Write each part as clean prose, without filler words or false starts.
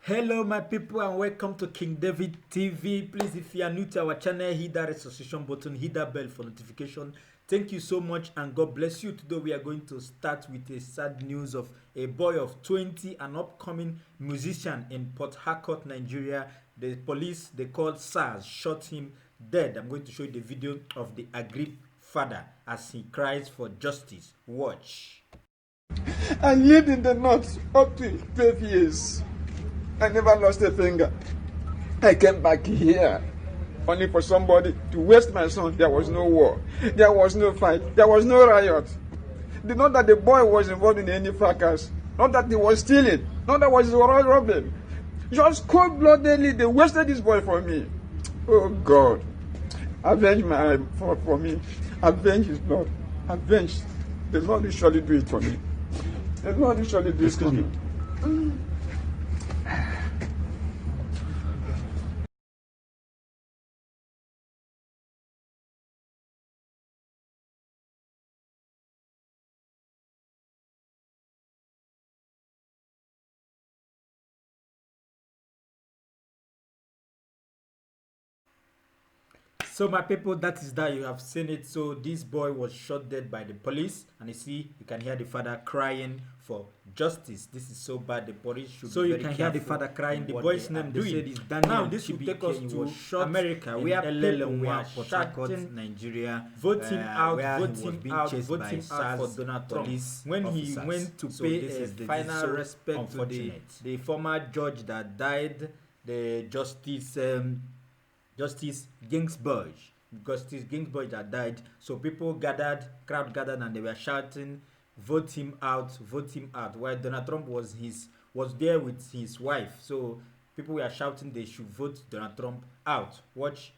Hello my people and welcome to King David TV. Please, if you are new to our channel, hit that subscription button, hit that bell for notification. Thank you so much and God bless you. Today we are going to start with a sad news of a boy of 20, an upcoming musician in Port Harcourt, Nigeria. The police, they called SARS, shot him dead. I'm going to show you the video of the aggrieved father as he cries for justice. Watch. I lived in the north up to 12 years. I never lost a finger. I came back here only for somebody to waste my son. There was no war. There was no fight. There was no riot. Not that the boy was involved in any fracas. Not that he was stealing. Not that he was robbing. Just cold-bloodedly, they wasted this boy for me. Oh God. Avenge for me. Avenge his blood. Avenge. The Lord will surely do it for me. The Lord will surely do it for me. So my people, that is that. You have seen it. So this boy was shot dead by the police, and you can hear the father crying for justice. This is so bad. The police should. So you can hear the father crying. The boy's name, they said, is Daniel. Now this will take us to America, where people were shouting Nigeria, vote him out, vote him out, vote him out for Donald Trump. When he went to pay his final respect to the former judge that died, the Justice Ginsburg that died. So people crowd gathered, and they were shouting, vote him out, vote him out. While Donald Trump was there with his wife. So people were shouting they should vote Donald Trump out. Watch.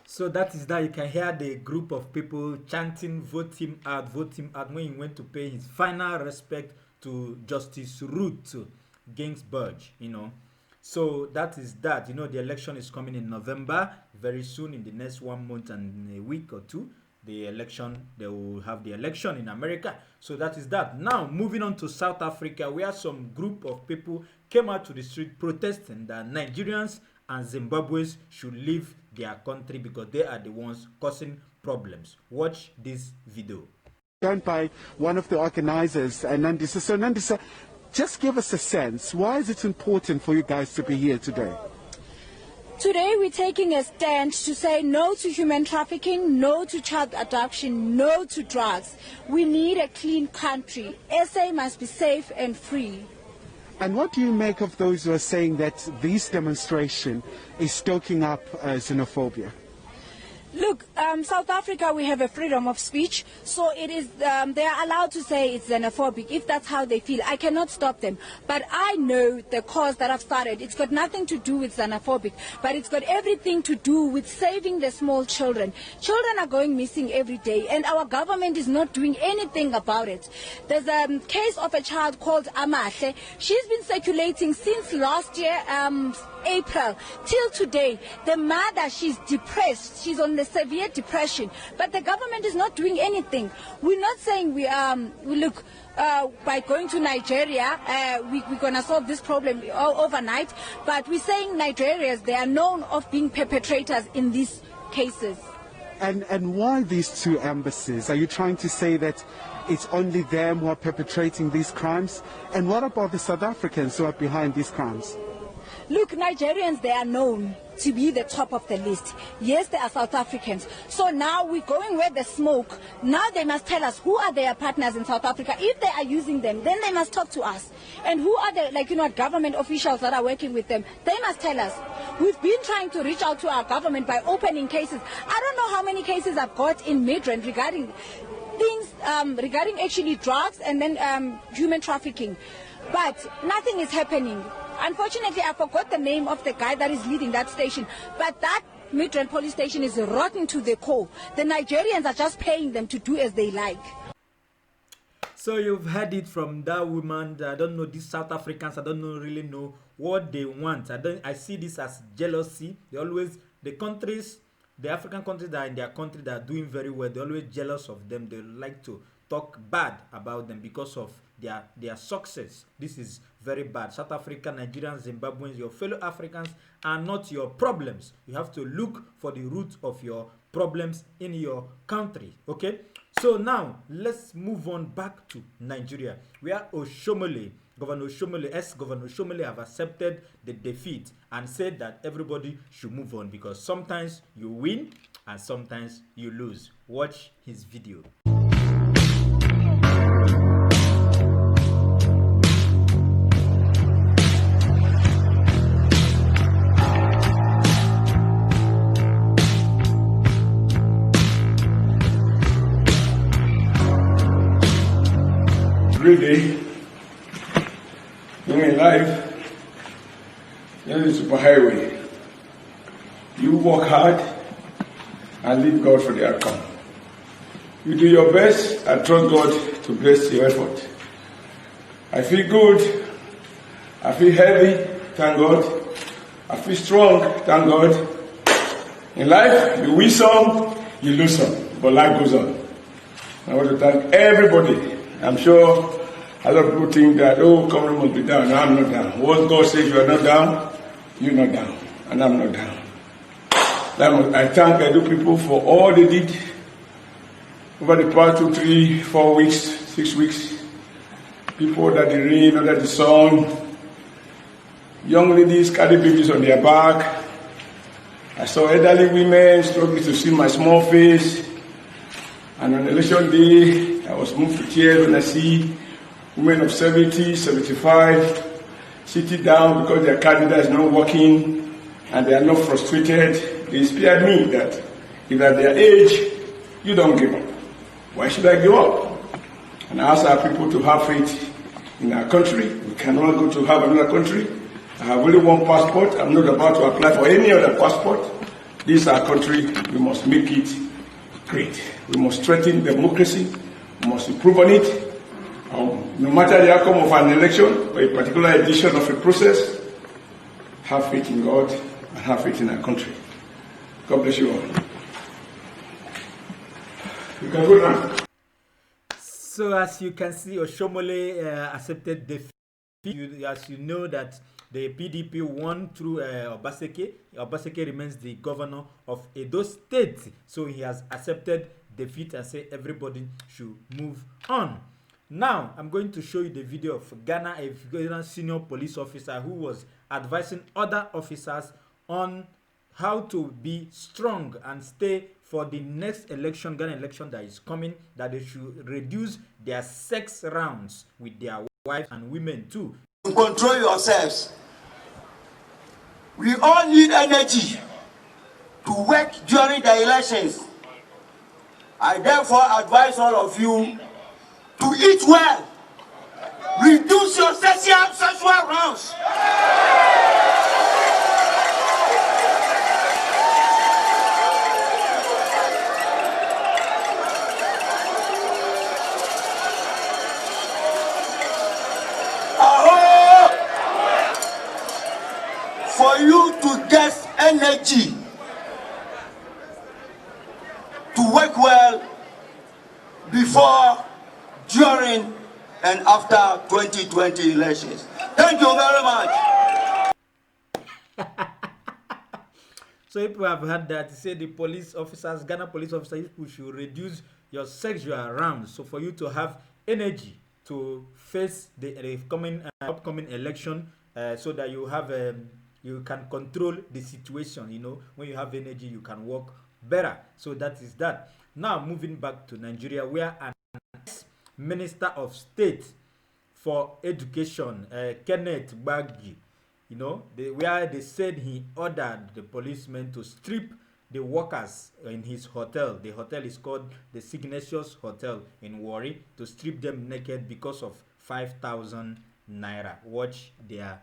So that is that. You can hear the group of people chanting, vote him out, when he went to pay his final respect to Justice Ruth Ginsburg, So that is that. The election is coming in November, very soon, in the next 1 month and a week or two. They will have the election in America. So that is that. Now, moving on to South Africa, where some group of people came out to the street protesting that Nigerians and Zimbabweans should leave their country because they are the ones causing problems. Watch this video. Done by one of the organizers, Nandisa. So Nandisa, just give us a sense. Why is it important for you guys to be here today? Today we're taking a stand to say no to human trafficking, no to child abduction, no to drugs. We need a clean country. SA must be safe and free. And what do you make of those who are saying that this demonstration is stoking up xenophobia? Look, South Africa, we have a freedom of speech, so it is they are allowed to say it's xenophobic if that's how they feel. I cannot stop them, but I know the cause that I've started. It's got nothing to do with xenophobic, but it's got everything to do with saving the small children. Children are going missing every day, and our government is not doing anything about it. There's a case of a child called Amahle. She's been circulating since last year, April till today. The mother, she's depressed. She's on the severe depression, but the government is not doing anything. We're not saying we look by going to Nigeria we're gonna solve this problem overnight, but we're saying Nigerians, they are known of being perpetrators in these cases. And why these two embassies? Are you trying to say that it's only them who are perpetrating these crimes? And what about the South Africans who are behind these crimes? Look, Nigerians, they are known to be the top of the list. Yes, they are South Africans. So now we're going where the smoke. Now they must tell us who are their partners in South Africa. If they are using them, then they must talk to us. And who are the, government officials that are working with them? They must tell us. We've been trying to reach out to our government by opening cases. I don't know how many cases I've got in Midrand regarding things, regarding actually drugs and then human trafficking. But nothing is happening. Unfortunately, I forgot the name of the guy that is leading that station. But that Midrand police station is rotten to the core. The Nigerians are just paying them to do as they like. So you've heard it from that woman. I don't know, these South Africans, I don't really know what they want. I see this as jealousy. The African countries that are in their country that are doing very well, they're always jealous of them. They like to talk bad about them because of their success. This is very bad. South Africa, Nigerians, Zimbabweans, your fellow Africans are not your problems. You have to look for the root of your problems in your country. Okay, so now let's move on back to Nigeria, where Governor Oshomole have accepted the defeat and said that everybody should move on because sometimes you win and sometimes you lose. Watch his video. Really, in life, there is a superhighway. You work hard and leave God for the outcome. You do your best and trust God to bless your effort. I feel good. I feel healthy, thank God. I feel strong, thank God. In life, you win some, you lose some, but life goes on. I want to thank everybody. I'm sure a lot of people think that, Cameroon must be down. No, I'm not down. Once God says you are not down, you're not down. And I'm not down. I thank Edo people for all they did over the past 2, 3, 4 weeks, 6 weeks. People under the rain, under the sun. Young ladies carry babies on their back. I saw elderly women struggling to see my small face. And on election day, I was moved to tears when I see women of 70, 75 sitting down because their candidate is not working and they are not frustrated. They inspired me that if at their age, you don't give up. Why should I give up? And I ask our people to have faith in our country. We cannot go to have another country. I have only one passport. I'm not about to apply for any other passport. This is our country. We must make it great. We must strengthen democracy. We must improve on it. No matter the outcome of an election or a particular edition of a process, have faith in God and have faith in our country. God bless you all. You can go now. So as you can see, Oshomole accepted defeat. As you know that the PDP won through Obaseki. Obaseki remains the governor of Edo State. So he has accepted defeat and say everybody should move on. Now, I'm going to show you the video of Ghana, a Ghana senior police officer who was advising other officers on how to be strong and stay for the next election, Ghana election that is coming, that they should reduce their sex rounds with their wives and women too. Control yourselves. We all need energy to work during the elections. I therefore advise all of you to eat well. Reduce your sexual rounds. For you to get energy to work well before, during, and after 2020 elections. Thank you very much. So people have heard that. Say the police officers, Ghana police officers, people should reduce your sexual rounds. So for you to have energy to face the upcoming election, so that you have you can control the situation. You know, when you have energy, you can work better. So that is that. Now moving back to Nigeria, where an Minister of State for Education, Kenneth Gbagi, you know, where they said he ordered the policemen to strip the workers in his hotel. The hotel is called the Signatius Hotel in Warri, to strip them naked because of 5,000 naira. Watch their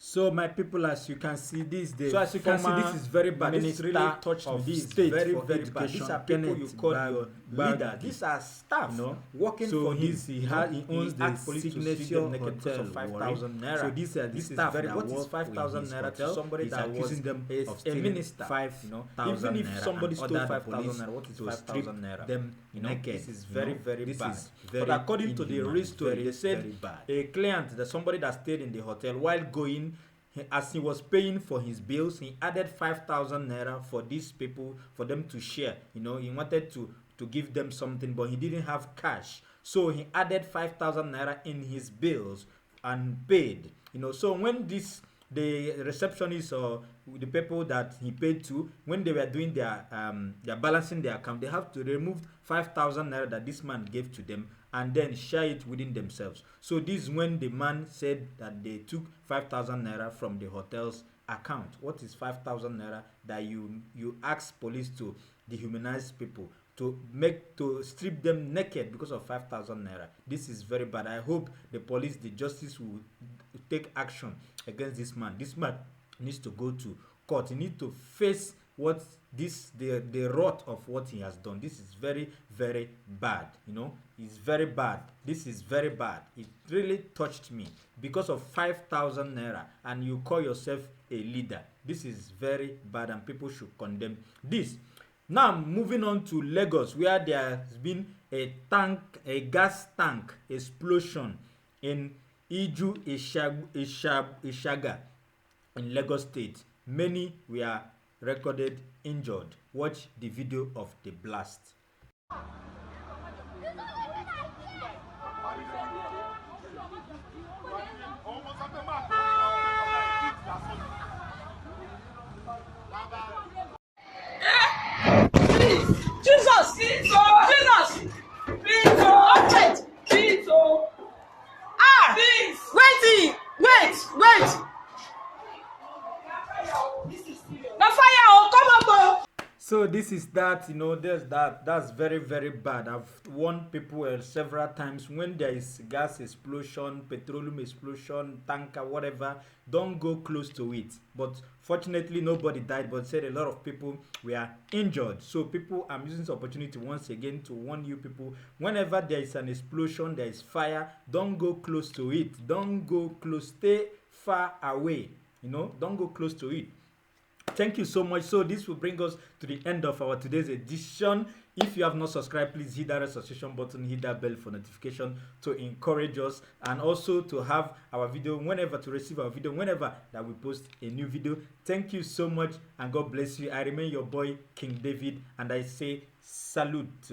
So my people, as you can see, this is very bad. This really touched me. This is very bad. These are people you call your leader. These are staff, you know, working for him. He owns the Signature Hotel, 5,000 naira. So this is very. What is 5,000 naira to somebody that accusing them of a minister? Even if somebody stole 5,000 naira, what is 5,000 naira? Them naked. This is very bad. But according to the real story, they said a client, that somebody that stayed in the hotel while going, as he was paying for his bills, he added 5,000 naira for these people, for them to share. You know, he wanted to give them something, but he didn't have cash, so he added 5,000 naira in his bills and paid. You know, so when the receptionist or the people that he paid to, when they were doing their balancing their account, they have to remove 5,000 naira that this man gave to them and then share it within themselves. So this is when the man said that they took 5,000 naira from the hotel's account. What is 5,000 naira that you ask police to dehumanize people, to strip them naked because of 5,000 naira? This is very bad. I hope the police, the justice will take action against this man. This man needs to go to court. He needs to face what the wrath of what he has done. This is very bad. You know, it's very bad. This is very bad. It really touched me because of 5,000 naira, and you call yourself a leader. This is very bad, and people should condemn this. Now moving on to Lagos, where there has been a gas tank explosion in Iju Ishaga in Lagos State. Many were recorded injured. Watch the video of the blast. Jesus! Jesus! Please! Wait! Please! Ah! Please! Wait! The fire! Oh, come up! So this is that, you know, that's very bad. I've warned people several times, when there is gas explosion, petroleum explosion, tanker, whatever, don't go close to it. But fortunately nobody died, but said a lot of people were injured. So people, I'm using this opportunity once again to warn you people, whenever there is an explosion, there is fire, don't go close to it. Don't go close, stay far away. You know, don't go close to it. Thank you so much. So this will bring us to the end of our today's edition. If you have not subscribed, please hit that subscription button, hit that bell for notification to encourage us, and also to have our video whenever, to receive our video whenever that we post a new video. Thank you so much, and God bless you. I remain your boy, King David, and I say salute.